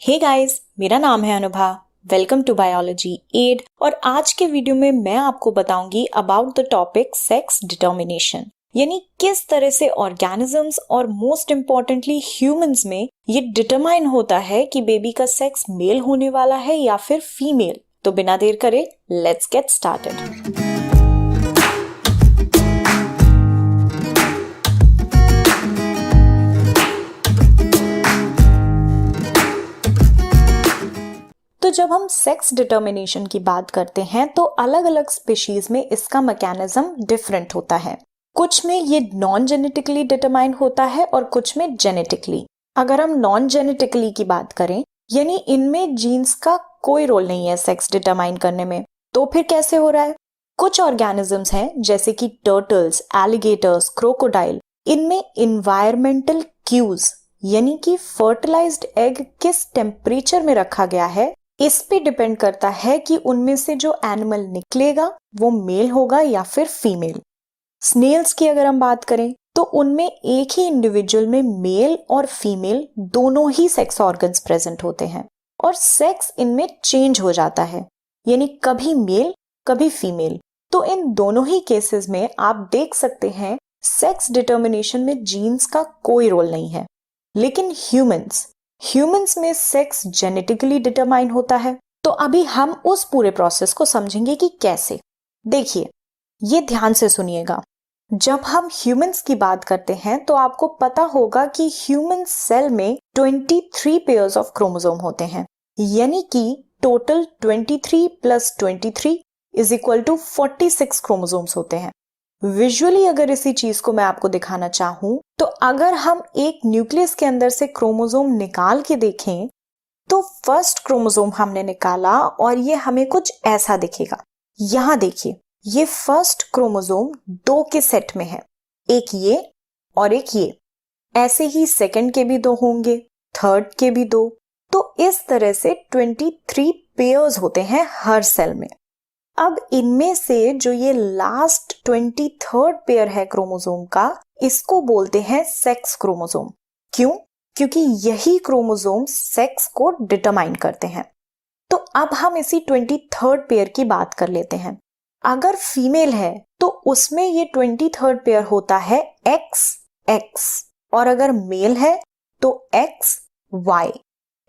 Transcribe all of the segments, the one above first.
Hey guys, मेरा नाम है Anubha. Welcome to Biology Ed. और आज के वीडियो में मैं आपको बताऊंगी about the topic sex determination, यानी किस तरह से ऑर्गेनिजम्स और मोस्ट इम्पोर्टेंटली ह्यूमंस में ये डिटरमाइन होता है कि बेबी का सेक्स मेल होने वाला है या फिर फीमेल। तो बिना देर करे लेट्स गेट स्टार्टेड। तो जब हम सेक्स डिटर्मिनेशन की बात करते हैं तो अलग अलग स्पीशीज में इसका मैकेनिज्म डिफरेंट होता है। कुछ में ये नॉन जेनेटिकली डिटरमाइन होता है और कुछ में जेनेटिकली। अगर हम नॉन जेनेटिकली की बात करें, यानी इनमें जीन्स का कोई रोल नहीं है सेक्स डिटरमाइन करने में, तो फिर कैसे हो रहा है? कुछ ऑर्गेनिजम्स हैं जैसे कि टर्टल्स, एलिगेटर्स, क्रोकोडाइल, इनमें इन्वायरमेंटल क्यूज यानी कि फर्टिलाइज्ड एग किस टेम्परेचर में रखा गया है इस पे डिपेंड करता है कि उनमें से जो एनिमल निकलेगा वो मेल होगा या फिर फीमेल। स्नेल्स की अगर हम बात करें तो उनमें एक ही इंडिविजुअल में मेल और फीमेल दोनों ही सेक्स ऑर्गन्स प्रेजेंट होते हैं और सेक्स इनमें चेंज हो जाता है, यानी कभी मेल कभी फीमेल। तो इन दोनों ही केसेस में आप देख सकते हैं सेक्स डिटर्मिनेशन में जीन्स का कोई रोल नहीं है। लेकिन ह्यूमंस में सेक्स जेनेटिकली डिटरमाइन होता है। तो अभी हम उस पूरे प्रोसेस को समझेंगे कि कैसे। देखिए, ये ध्यान से सुनिएगा। जब हम ह्यूमंस की बात करते हैं तो आपको पता होगा कि ह्यूमन सेल में 23 पेयर्स ऑफ क्रोमोसोम होते हैं, यानी कि टोटल 23 + 23 = 46 क्रोमोसोम्स होते हैं। विजुअली अगर इसी चीज को मैं आपको दिखाना चाहूं तो अगर हम एक न्यूक्लियस के अंदर से क्रोमोसोम निकाल के देखें तो फर्स्ट क्रोमोसोम हमने निकाला और ये हमें कुछ ऐसा दिखेगा। यहां देखिए, ये फर्स्ट क्रोमोसोम 2 के सेट में है, एक ये और एक ये। ऐसे ही सेकंड के भी 2 होंगे, थर्ड के भी 2। तो इस तरह से 23 पेयर्स होते हैं हर सेल में। अब इनमें से जो ये लास्ट 23rd पेयर है क्रोमोसोम का, इसको बोलते हैं सेक्स क्रोमोसोम। क्यों? क्योंकि यही क्रोमोसोम सेक्स को डिटरमाइन करते हैं। तो अब हम इसी 23rd पेयर की बात कर लेते हैं। अगर फीमेल है तो उसमें ये 23rd पेयर होता है XX, और अगर मेल है तो XY,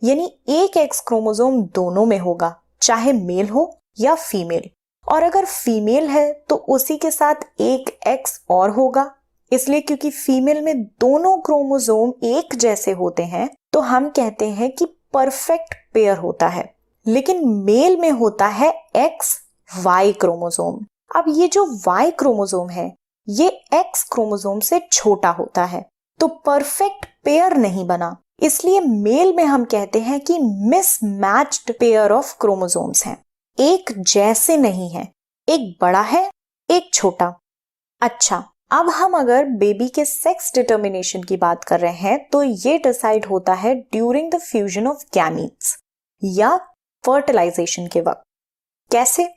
यानी एक X क्रोमोसोम दोनों में होगा, चाहे मेल हो या फीमेल। और अगर फीमेल है तो उसी के साथ एक X और होगा, इसलिए क्योंकि फीमेल में दोनों क्रोमोसोम एक जैसे होते हैं तो हम कहते हैं कि परफेक्ट पेयर होता है। लेकिन मेल में होता है XY क्रोमोसोम। अब ये जो Y क्रोमोसोम है ये X क्रोमोसोम से छोटा होता है, तो परफेक्ट पेयर नहीं बना, इसलिए मेल में हम कहते हैं कि मिसमैच्ड पेयर ऑफ क्रोमोसोम्स हैं, एक जैसे नहीं है, एक बड़ा है एक छोटा। अच्छा, अब हम अगर बेबी के सेक्स डिटर्मिनेशन की बात कर रहे हैं तो ये डिसाइड होता है during the fusion of gametes या फर्टिलाइजेशन के वक्त। कैसे?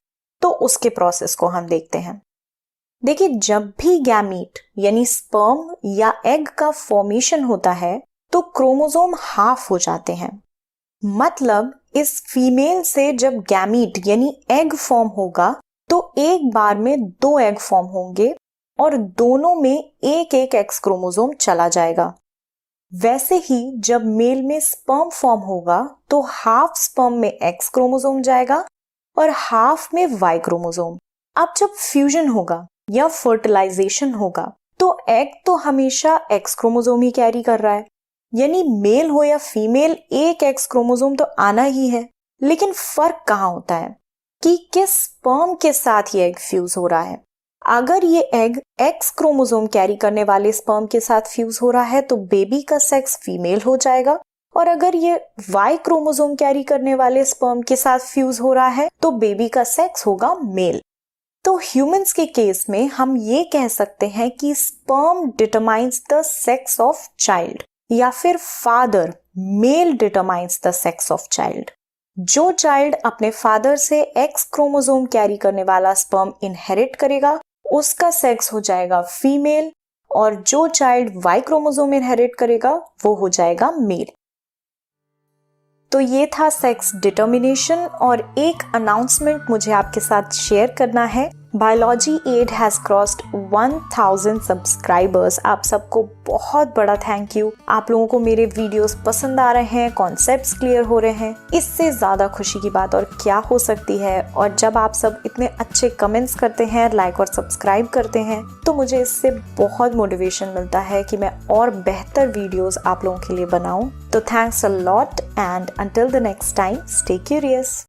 तो उसके प्रोसेस को हम देखते हैं। देखिए, जब भी गैमीट यानी स्पर्म या एग का फॉर्मेशन होता है तो क्रोमोसोम हाफ हो जाते हैं। मतलब इस फीमेल से जब गैमीट यानी एग फॉर्म होगा तो एक बार में 2 एग फॉर्म होंगे और दोनों में एक एक एक्स क्रोमोसोम चला जाएगा। वैसे ही जब मेल में स्पर्म फॉर्म होगा तो हाफ स्पर्म में एक्स क्रोमोसोम जाएगा और हाफ में वाई क्रोमोसोम। अब जब फ्यूजन होगा या फर्टिलाइजेशन होगा तो एग तो हमेशा एक्स क्रोमोसोम ही कैरी कर रहा है, यानी मेल हो या फीमेल एक एक्स क्रोमोसोम तो आना ही है। लेकिन फर्क कहां होता है कि किस स्पर्म के साथ ये एग फ्यूज हो रहा है। अगर ये एग एक्स क्रोमोसोम कैरी करने वाले स्पर्म के साथ फ्यूज हो रहा है तो बेबी का सेक्स फीमेल हो जाएगा, और अगर ये वाई क्रोमोसोम कैरी करने वाले स्पर्म के साथ फ्यूज हो रहा है तो बेबी का सेक्स होगा मेल। तो ह्यूमंस के केस में हम ये कह सकते हैं कि sperm determines the sex of child, या फिर father male determines the sex of child. जो चाइल्ड अपने फादर से एक्स क्रोमोसोम कैरी करने वाला स्पर्म इनहेरिट करेगा उसका सेक्स हो जाएगा फीमेल, और जो चाइल्ड वाई क्रोमोसोम इनहेरिट करेगा वो हो जाएगा मेल। तो ये था सेक्स डिटर्मिनेशन, और एक अनाउंसमेंट मुझे आपके साथ शेयर करना है। Biology Ed has crossed 1000 subscribers. आप सबको बहुत बड़ा थैंक यू। आप लोगों को मेरे वीडियोस पसंद आ रहे हैं, कॉन्सेप्ट्स क्लियर हो रहे हैं। इससे ज़्यादा खुशी की बात और क्या हो सकती है। और जब आप सब इतने अच्छे कमेंट्स करते हैं, लाइक और सब्सक्राइब करते हैं, तो मुझे इससे बहुत मोटिवेशन मिलता है कि मैं और बेहतर वीडियोस आप लोगों के लिए बनाऊं। तो thanks a lot, and until the next time, stay curious.